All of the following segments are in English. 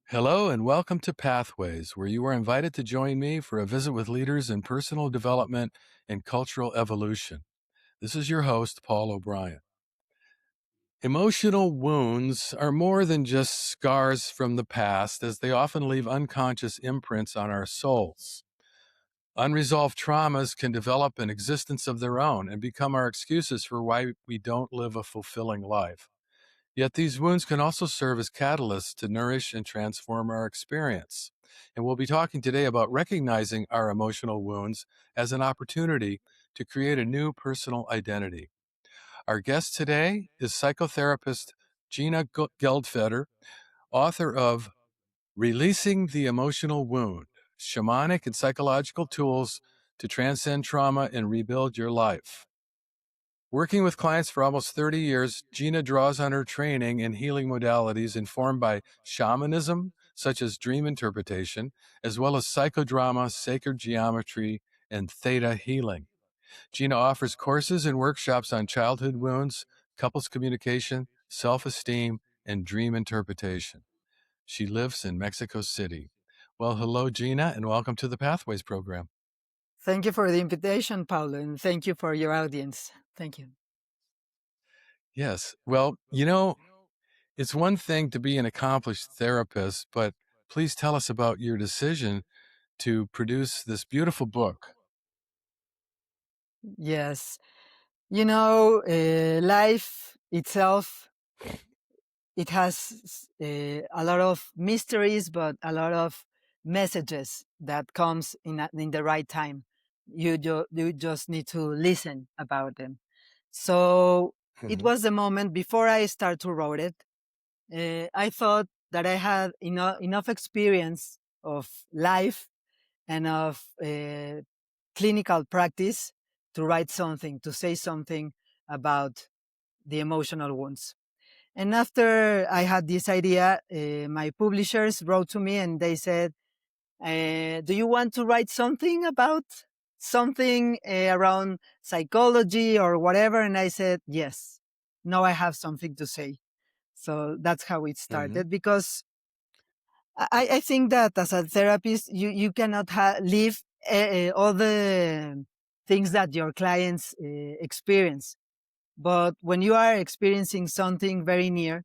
Hello and welcome to Pathways, where you are invited to join me for a visit with leaders in personal development and cultural evolution. This is your host, Paul O'Brien. Emotional wounds are more than just scars from the past, as they often leave unconscious imprints on our souls. Unresolved traumas can develop an existence of their own and become our excuses for why we don't live a fulfilling life. Yet these wounds can also serve as catalysts to nourish and transform our experience. And we'll be talking today about recognizing our emotional wounds as an opportunity to create a new personal identity. Our guest today is psychotherapist Gina Goldfeder, author of Releasing the Emotional Wound, Shamanic and Psychological Tools to Transcend Trauma and Rebuild Your Life. Working with clients for almost 30 years, Gina draws on her training in healing modalities informed by shamanism, such as dream interpretation, as well as psychodrama, sacred geometry, and ThetaHealing. Gina offers courses and workshops on childhood wounds, couples communication, self-esteem, and dream interpretation. She lives in Mexico City. Well, hello, Gina, and welcome to the Pathways program. Thank you for the invitation, Paulo, and thank you for your audience. Thank you. Yes. Well, it's one thing to be an accomplished therapist, but please tell us about your decision to produce this beautiful book. Yes. Life itself, it has a lot of mysteries, but a lot of messages that comes in the right time. You just need to listen about them. So it was the moment before I start to write it. I thought that I had enough experience of life and of clinical practice to write something, to say something about the emotional wounds. And after I had this idea, my publishers wrote to me and they said, do you want to write something about something around psychology or whatever? And I said, yes, now I have something to say. So that's how it started because I think that as a therapist, you cannot leave all the things that your clients experience. But when you are experiencing something very near,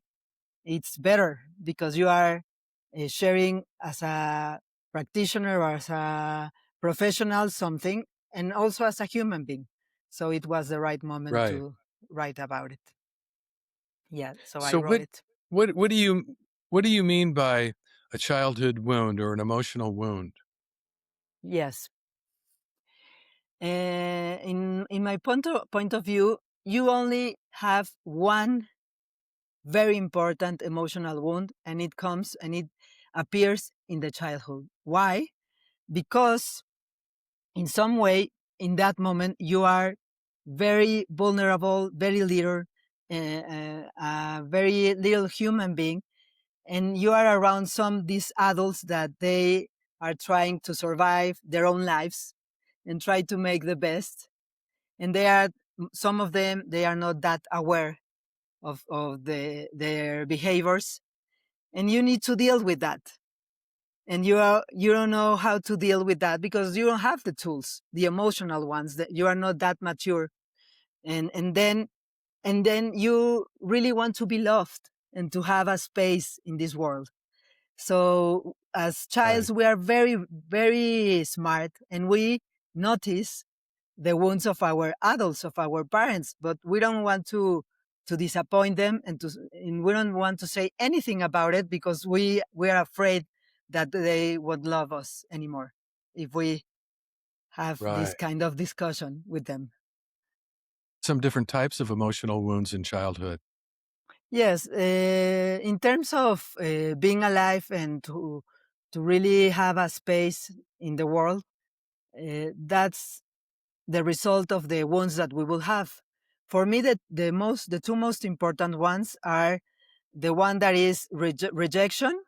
it's better because you are sharing as a practitioner or as a professional something and also as a human being. So it was the right moment Right. to write about it. Yeah, so I So wrote it. what do you mean by a childhood wound or an emotional wound? Yes. In my point of view, you only have one very important emotional wound, and it appears in the childhood. Why? Because in some way, in that moment, you are very vulnerable, a very little human being, and you are around these adults that they are trying to survive their own lives and try to make the best. And some of them, they are not that aware of their behaviors, and you need to deal with that. And you don't know how to deal with that because you don't have the tools, the emotional ones, that you are not that mature. And then you really want to be loved and to have a space in this world. So as Right. childs, we are very, very smart, and we notice the wounds of our adults, of our parents, but we don't want to disappoint them, and we don't want to say anything about it because we are afraid that they won't love us anymore if we have this Right. kind of discussion with them. Some different types of emotional wounds in childhood. Yes, in terms of being alive and to really have a space in the world, that's the result of the wounds that we will have. For me, the two most important ones are the one that is rejection.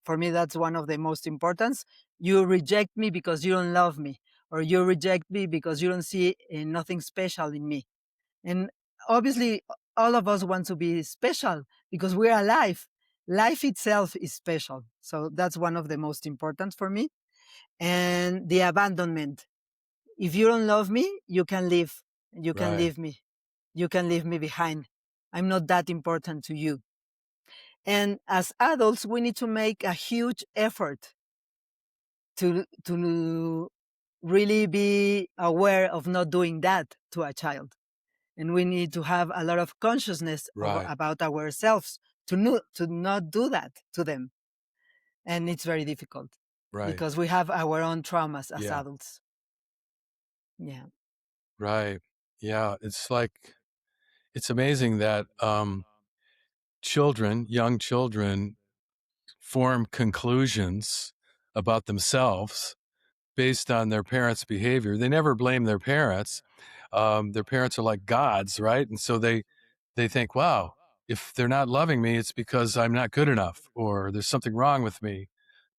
For me, that's one of the most important. You reject me because you don't love me, or you reject me because you don't see nothing special in me. And obviously, all of us want to be special because we're alive. life itself is special. So that's one of the most important for me. And the abandonment. If you don't love me, you can leave. You can Right. leave me. You can leave me behind. I'm not that important to you. And as adults, we need to make a huge effort to really be aware of not doing that to a child. And we need to have a lot of consciousness Right. about ourselves to not do that to them. And it's very difficult Right. because we have our own traumas as Yeah. adults. Yeah. Right. Yeah. It's amazing that young children, form conclusions about themselves based on their parents' behavior. They never blame their parents. Their parents are like gods, right? And so they think, wow, if they're not loving me, it's because I'm not good enough, or there's something wrong with me.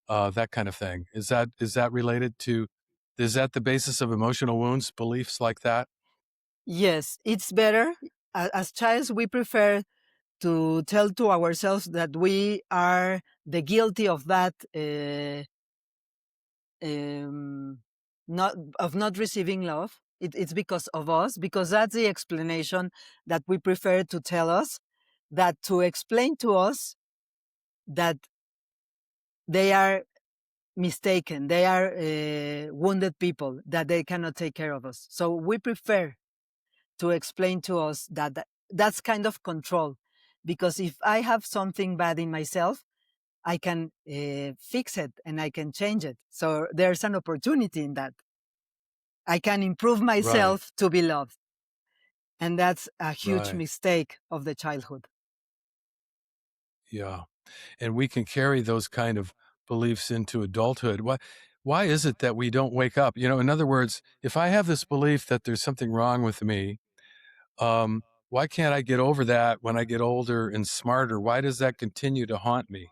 That kind of thing. Is that related to? Is that the basis of emotional wounds? Beliefs like that? Yes, it's better. As childs, we prefer to tell to ourselves that we are the guilty of that, um, not receiving love. It's because of us, because that's the explanation that we prefer to tell us, that to explain to us that they are mistaken, they are wounded people, that they cannot take care of us. So we prefer to explain to us that's kind of control, because if I have something bad in myself, I can fix it and I can change it. So there's an opportunity in that. I can improve Right. myself to be loved. And that's a huge Right. mistake of the childhood. Yeah. And we can carry those kind of beliefs into adulthood. Why is it that we don't wake up? In other words, if I have this belief that there's something wrong with me, why can't I get over that when I get older and smarter? Why does that continue to haunt me?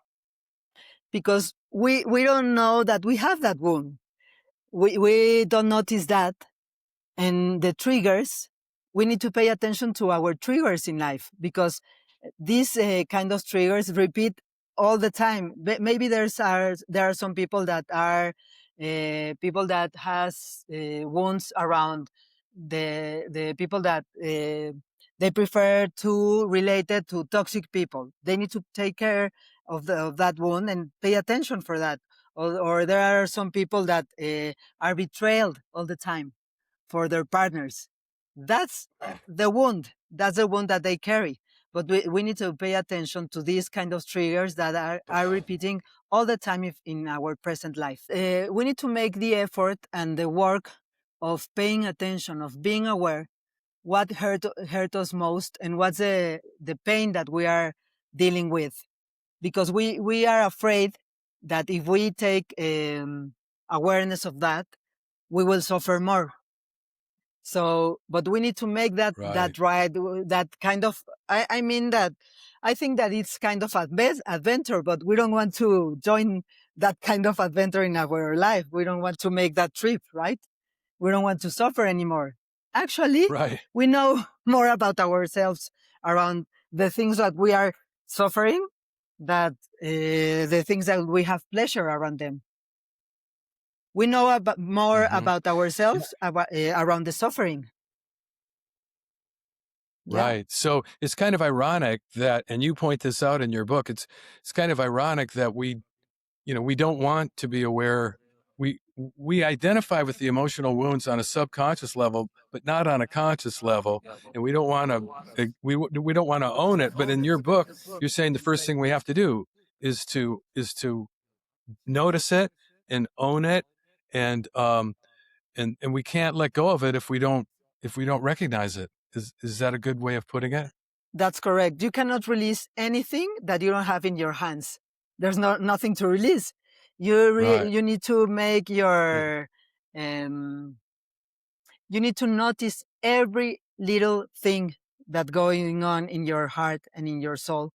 Because we don't know that we have that wound. We don't notice that. And the triggers, we need to pay attention to our triggers in life, because these kind of triggers repeat all the time. Maybe there are some people that are people that has wounds around the people that they prefer to relate it to toxic people. They need to take care of that wound and pay attention for that. Or there are some people that are betrayed all the time for their partners. That's the wound. That's the wound that they carry. But we need to pay attention to these kind of triggers that are repeating all the time in our present life. We need to make the effort and the work of paying attention, of being aware what hurt us most, and what's the pain that we are dealing with. Because we are afraid that if we take awareness of that, we will suffer more. So, but we need to make that Right. right, that kind of. I mean that I think that it's kind of adventure, but we don't want to join that kind of adventure in our life. We don't want to make that trip, right? We don't want to suffer anymore. Actually, Right. we know more about ourselves around the things that we are suffering, that the things that we have pleasure around them. We know more Hmm. about ourselves around the suffering. Yeah. Right. So it's kind of ironic that, and you point this out in your book, it's kind of ironic that we don't want to be aware. We identify with the emotional wounds on a subconscious level, but not on a conscious level, and we don't want to we don't want to own it. But in your book, you're saying the first thing we have to do is to notice it and own it, and and we can't let go of it if we don't recognize it. Is that a good way of putting it? That's correct. You cannot release anything that you don't have in your hands. There's nothing to release. Right. You need to make Yeah. your um, you need to notice every little thing that going on in your heart and in your soul,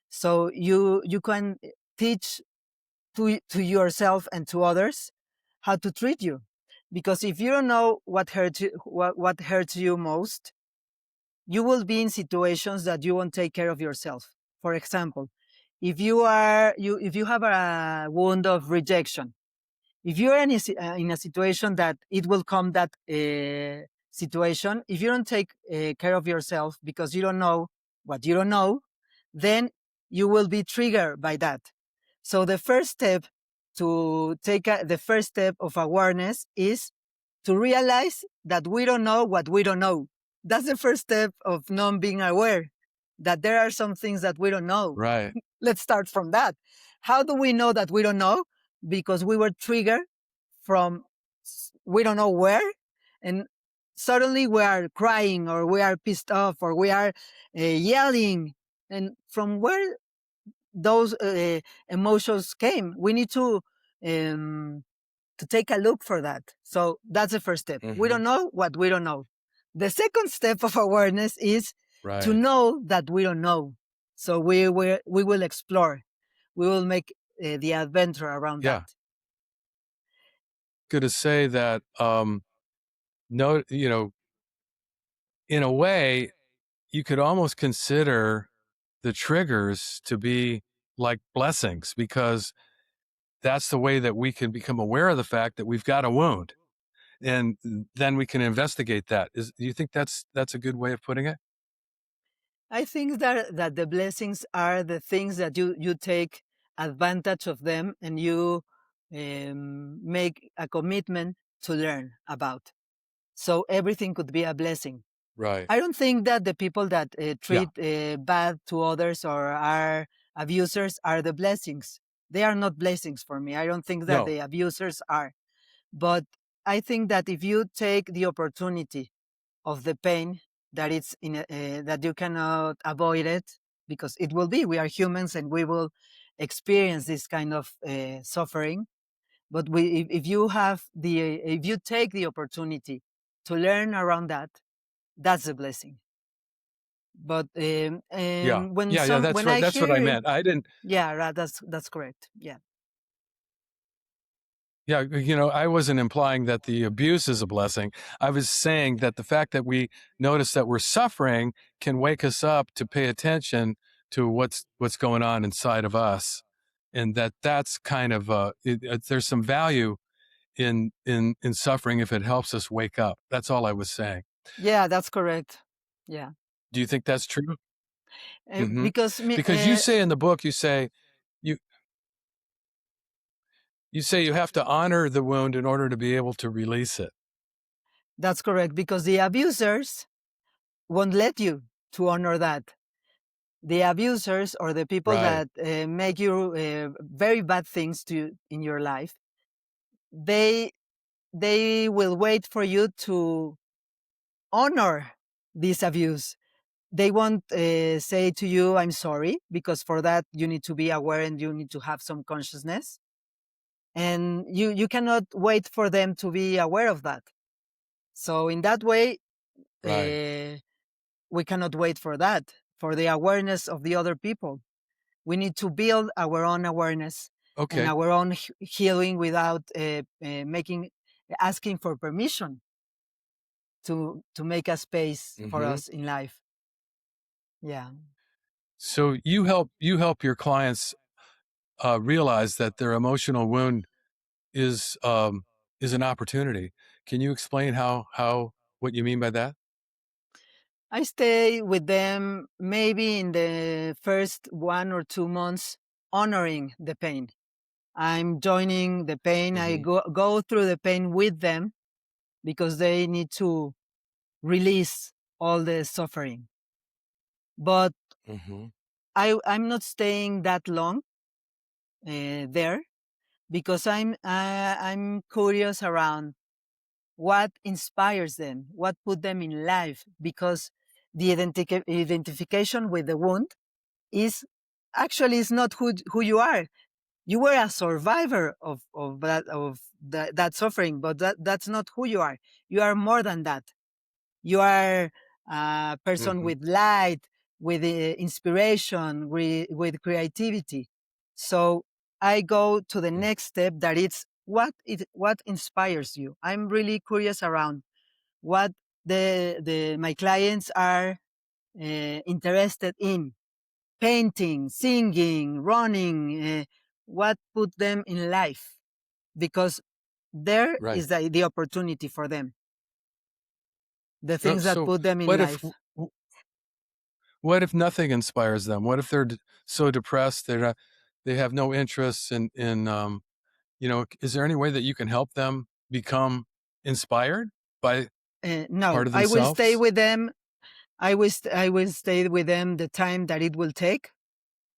so you can teach to yourself and to others how to treat you. Because if you don't know what hurts you most, you will be in situations that you won't take care of yourself. For example, if you have a wound of rejection, if you're in a situation that it will come that situation, if you don't take care of yourself because you don't know what you don't know, then you will be triggered by that. So the first step the first step of awareness is to realize that we don't know what we don't know. That's the first step of non being aware that there are some things that we don't know. Right. Let's start from that. How do we know that we don't know? Because we were triggered from we don't know where, and suddenly we are crying or we are pissed off or we are yelling. And from where those emotions came, we need to take a look for that. So that's the first step. We don't know what we don't know. The second step of awareness is to Right. know that we don't know. So we will explore. We will make the adventure around Yeah. that. Good to say that, no, in a way, you could almost consider the triggers to be like blessings, because that's the way that we can become aware of the fact that we've got a wound, and then we can investigate that. Do you think that's a good way of putting it? I think that the blessings are the things that you take advantage of them and you make a commitment to learn about. So everything could be a blessing. Right. I don't think that the people that Yeah. treat bad to others or are abusers are the blessings. They are not blessings for me. I don't think that No. the abusers are. But I think that if you take the opportunity of the pain that it's that you cannot avoid it, because it will be, we are humans and we will experience this kind of suffering. But if you take the opportunity to learn around that, that's a blessing. But Yeah. Yeah. Yeah. That's when right. I That's what I hear, meant. I didn't. yeah, that's correct. Yeah, Yeah, I wasn't implying that the abuse is a blessing. I was saying that the fact that we notice that we're suffering can wake us up to pay attention to what's going on inside of us, and that's kind of there's some value in suffering if it helps us wake up. That's all I was saying. yeah, that's correct. Yeah, Do you think that's true? Hmm. because Because you say in the book, you you say you have to honor the wound in order to be able to release it. that's correct. Because the abusers won't let you to honor that. The abusers or the people Right. that make you very bad things to in your life, they will wait for you to honor this abuse. They won't say to you, I'm sorry, because for that you need to be aware and you need to have some consciousness. And you cannot wait for them to be aware of that. So in that way, Right. we cannot wait for that, for the awareness of the other people. We need to build our own awareness and Okay. our own healing without asking for permission to make a space for Hmm. us in life. Yeah. So you help your clients realize that their emotional wound is um, is an opportunity. Can you explain how what you mean by that? I stay with them maybe in the first 1 or 2 months, honoring the pain. I'm joining the pain. I Hmm. go through the pain with them because they need to release all the suffering. But Hmm. I'm not staying that long there because I'm curious around what inspires them, what put them in life, because the identification with the wound is actually is not who you are. You were a survivor of that suffering, but that's not who you are. You are more than that. You are a person Hmm. with light, with inspiration, with creativity. So I go to the next step, that it's what inspires you. I'm really curious around what the my clients are interested in. painting, singing, running, what put them in life, because there Right. is the opportunity for them, the things that So put them in what if life. what if nothing inspires them? What if they're so depressed they have no interest in is there any way that you can help them become inspired by part No, of I will stay themselves? with them. I will stay with them the time that it will take,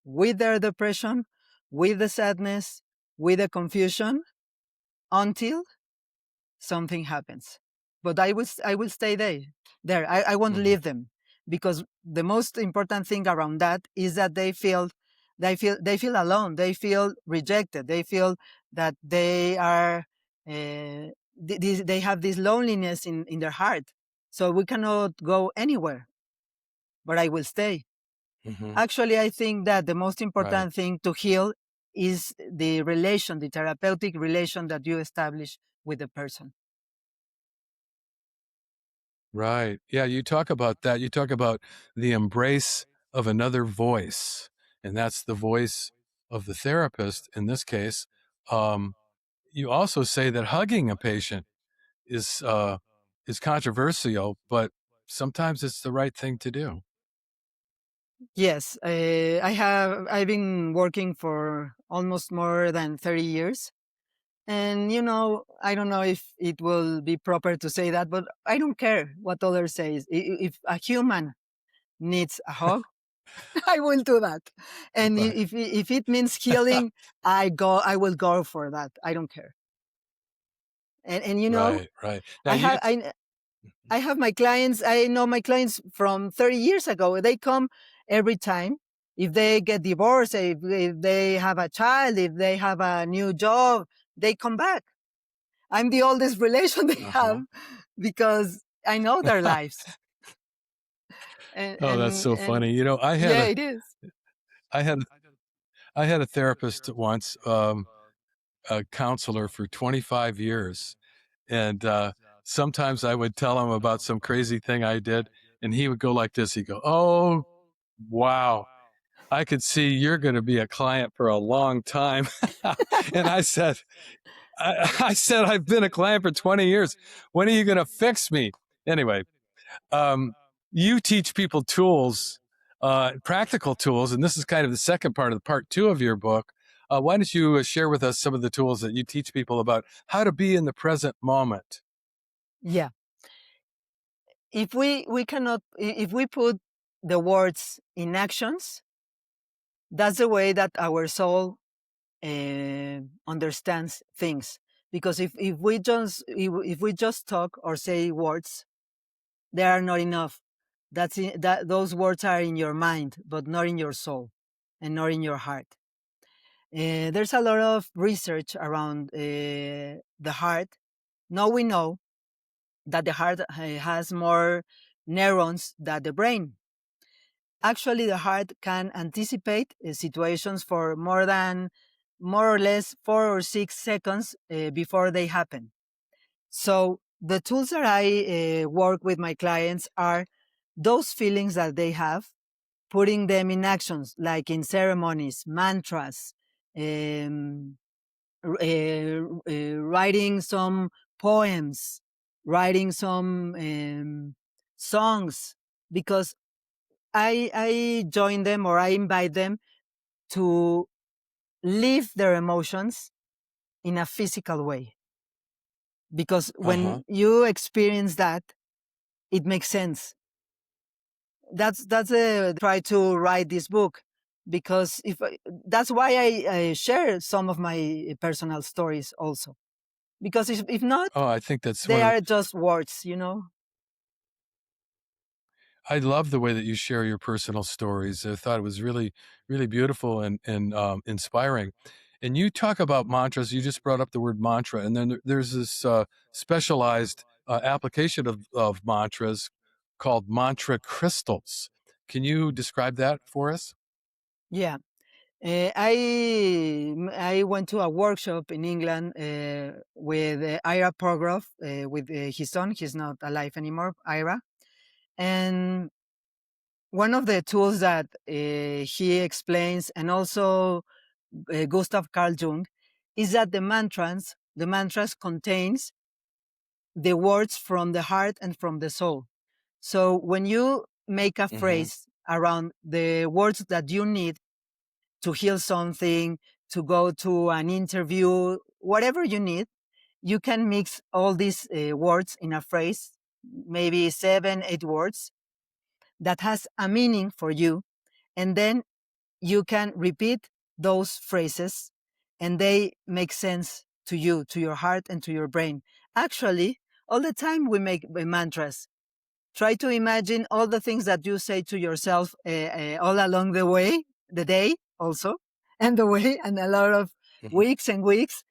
with their depression, with the sadness, with the confusion, until something happens. But I will stay there. I won't Mhm. leave them, because the most important thing around that is that they feel alone. They feel rejected. They feel that they are they have this loneliness in their heart. So we cannot go anywhere. But I will stay. Mhm. Actually, I think that the most Right. important thing to heal is the relation, the therapeutic relation that you establish with the person. Right. Yeah, you talk about that. You talk about the embrace of another voice, and that's the voice of the therapist in this case. Um, you also say that hugging a patient is uh, is controversial, but sometimes it's the right thing to do. Yes, I've been working for almost more than 30 years. And I don't know if it will be proper to say that, but I don't care what others say. If a human needs a hug, I will do that. And Right. if it means healing, I will go for that. I don't care. And Right. Right. Now I you. have I have my clients. I know my clients from 30 years ago. They come every time. If they get divorced, if they have a child, if they have a new job, they come back. I'm the oldest relation they Uh have, huh. because I know their lives. And Oh, that's and so and funny. You know, yeah, it is. I had I had a therapist once, a counselor for 25 years. And sometimes I would tell him about some crazy thing I did, and he would go like this. He'd go, "Oh, wow. I could see you're going to be a client for a long time." And I said, I've been a client for 20 years. When are you going to fix me? Anyway, um, you teach people tools, practical tools, and this is kind of the second part of the part two of your book. Why don't you share with us some of the tools that you teach people about how to be in the present moment? Yeah. If we put the words in actions, that's the way that our soul understands things. Because if we just talk or say words, they are not enough. That those words are in your mind, but not in your soul, and not in your heart. There's a lot of research around the heart. Now we know that the heart has more neurons than the brain. Actually, the heart can anticipate situations for more or less 4 or 6 seconds before they happen. So the tools that I work with my clients are those feelings that they have, putting them in actions, like in ceremonies, mantras, um, writing some poems, writing some songs, because I join them, or I invite them to live their emotions in a physical way. Because Uh huh. when you experience that, it makes sense. That's try to write this book, because that's why I share some of my personal stories also. Because if not, Oh, I think that's they one of the. are just words. I love the way that you share your personal stories. I thought it was really, really beautiful and inspiring. And you talk about mantras. You just brought up the word mantra, and then there's this specialized application of mantras called mantra crystals. Can you describe that for us? Yeah. I went to a workshop in England with Ira Progroff, with his son. He's not alive anymore, Ira. And one of the tools that he explains, and also Gustav Carl Jung, is that the mantras contains the words from the heart and from the soul. So when you make a Hmm. phrase around the words that you need to heal something, to go to an interview, whatever you need, you can mix all these words in a phrase, maybe 7, 8 words that has a meaning for you. And then you can repeat those phrases and they make sense to you, to your heart and to your brain. Actually, all the time we make mantras. Try to imagine all the things that you say to yourself all along the day also, and the way, and a lot of Hmm. weeks and weeks.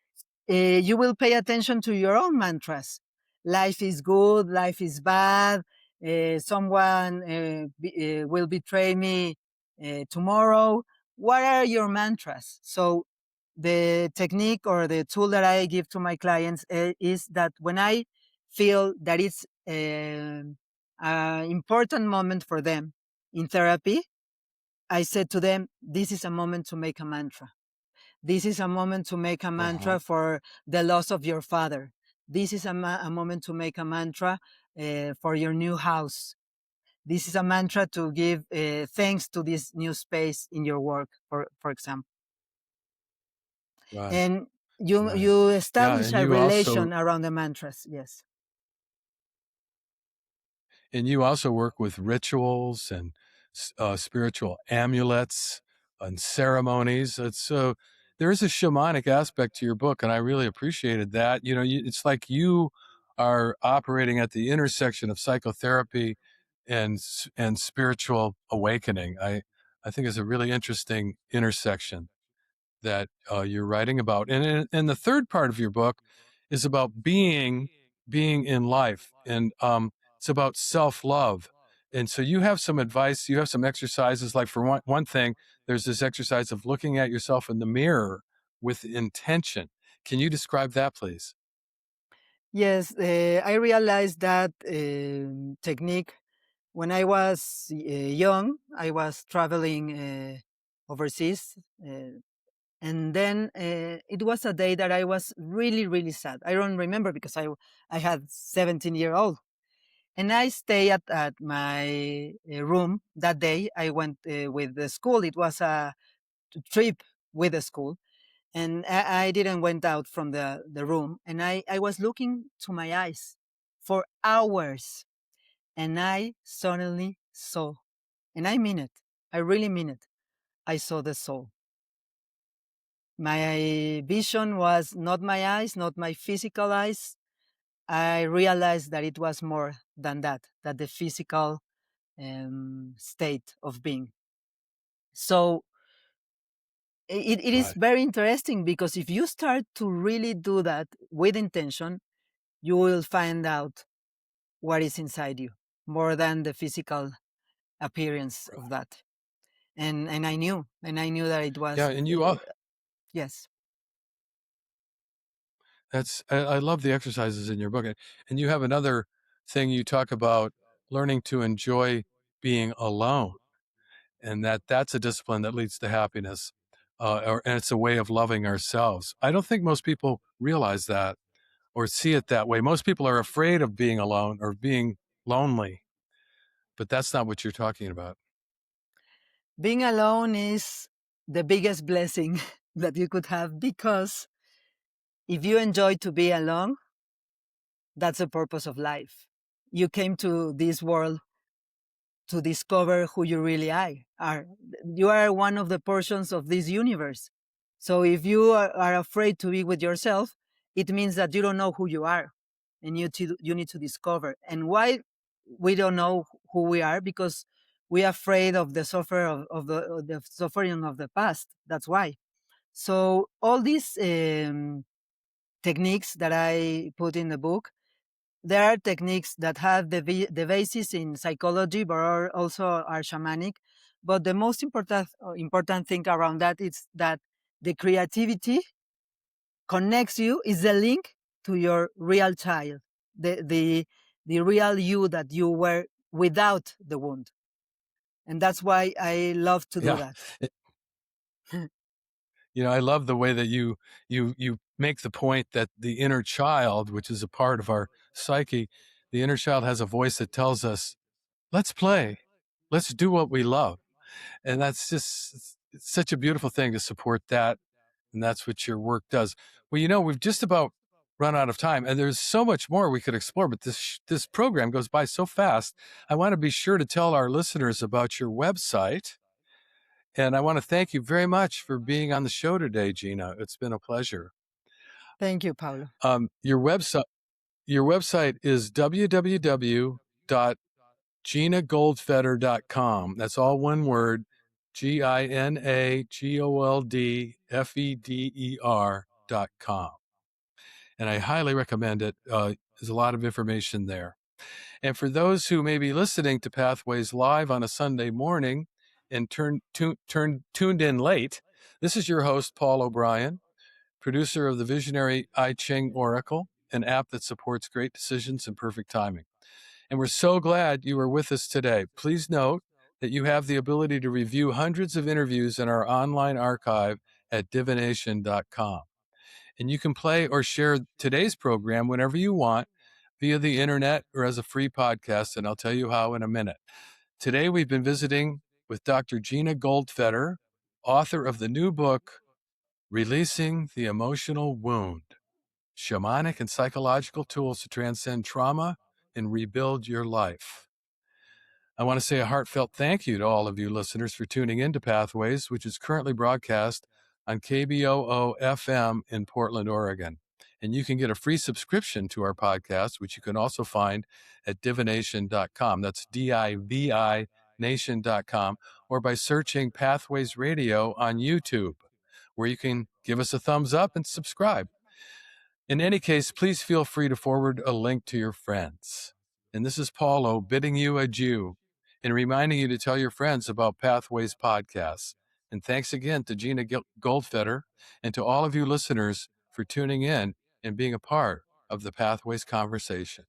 You will pay attention to your own mantras. Life is good, life is bad, someone will betray me tomorrow. What are your mantras? So, the technique or the tool that I give to my clients is that when I feel that it's an important moment for them in therapy, I said to them, this is a moment to make a mantra. This is a moment to make a Uh-huh. mantra for the loss of your father. This is a moment to make a mantra for your new house. This is a mantra to give thanks to this new space in your work, for example. Right. And you Right. you Yeah. establish a relation around the mantras. Yes. And you also work with rituals and spiritual amulets and ceremonies. So there is a shamanic aspect to your book, and I really appreciated that. It's like you are operating at the intersection of psychotherapy and spiritual awakening. I think it's a really interesting intersection that you're writing about. And the third part of your book is about being in life, and it's about self-love. And so you have some advice, you have some exercises. Like for one thing, there's this exercise of looking at yourself in the mirror with intention. Can you describe that, please? Yes, I realized that technique when I was young. I was traveling overseas, and then it was a day that I was really, really sad. I don't remember because I had 17-year old, and I stayed at my room that day. I went with the school. It was a trip with the school, and I didn't went out from the room, and I was looking to my eyes for hours, and I suddenly saw, and I mean it, I really mean it, I saw the soul. My vision was not my eyes, not my physical eyes. I realized that it was more than that the physical state of being. So it is Right. very interesting because if you start to really do that with intention, you will find out what is inside you more than the physical appearance of Right. that. And I knew that it Yeah. was And yes. I love the exercises in your book. And you have another thing you talk about, learning to enjoy being alone, and that's a discipline that leads to happiness, and it's a way of loving ourselves. I don't think most people realize that or see it that way. Most people are afraid of being alone or being lonely, but that's not what you're talking about. Being alone is the biggest blessing that you could have, because if you enjoy to be alone, that's the purpose of life. You came to this world to discover who you really are. You are one of the portions of this universe. So if you are afraid to be with yourself, it means that you don't know who you are, and you need to discover. And why we don't know who we are? Because we are afraid of the of the suffering of the past. That's why. So all these techniques that I put in the book, there are techniques that have the basis in psychology, but are shamanic. But the most important thing around that is that the creativity connects you, is the link to your real child, the real you that you were without the wound. And that's why I love to do Yeah. that. I love the way that you make the point that the inner child, which is a part of our psyche, the inner child has a voice that tells us, let's play, let's do what we love. And that's just it's such a beautiful thing to support that. And that's what your work does. Well, we've just about run out of time, and there's so much more we could explore, but this program goes by so fast. I want to be sure to tell our listeners about your website. And I want to thank you very much for being on the show today, Gina. It's been a pleasure. Thank you, Paulo. Your website is www.ginagoldfeder.com. That's all one word, GinaGoldfeder.com. And I highly recommend it. There's a lot of information there. And for those who may be listening to Pathways Live on a Sunday morning and tuned in late, this is your host, Paul O'Brien, producer of the visionary I Ching Oracle, an app that supports great decisions and perfect timing. And we're so glad you are with us today. Please note that you have the ability to review hundreds of interviews in our online archive at divination.com. And you can play or share today's program whenever you want via the internet or as a free podcast, and I'll tell you how in a minute. Today, we've been visiting with Dr. Gina Goldfeder, author of the new book, Releasing the Emotional Wound, Shamanic and Psychological Tools to Transcend Trauma and Rebuild Your Life. I want to say a heartfelt thank you to all of you listeners for tuning in to Pathways, which is currently broadcast on KBOO FM in Portland, Oregon. And you can get a free subscription to our podcast, which you can also find at divination.com. That's DIVI nation.com, or by searching Pathways Radio on YouTube, where you can give us a thumbs up and subscribe. In any case, please feel free to forward a link to your friends. And this is Paulo bidding you adieu and reminding you to tell your friends about Pathways podcasts. And thanks again to Gina Goldfeder and to all of you listeners for tuning in and being a part of the Pathways conversation.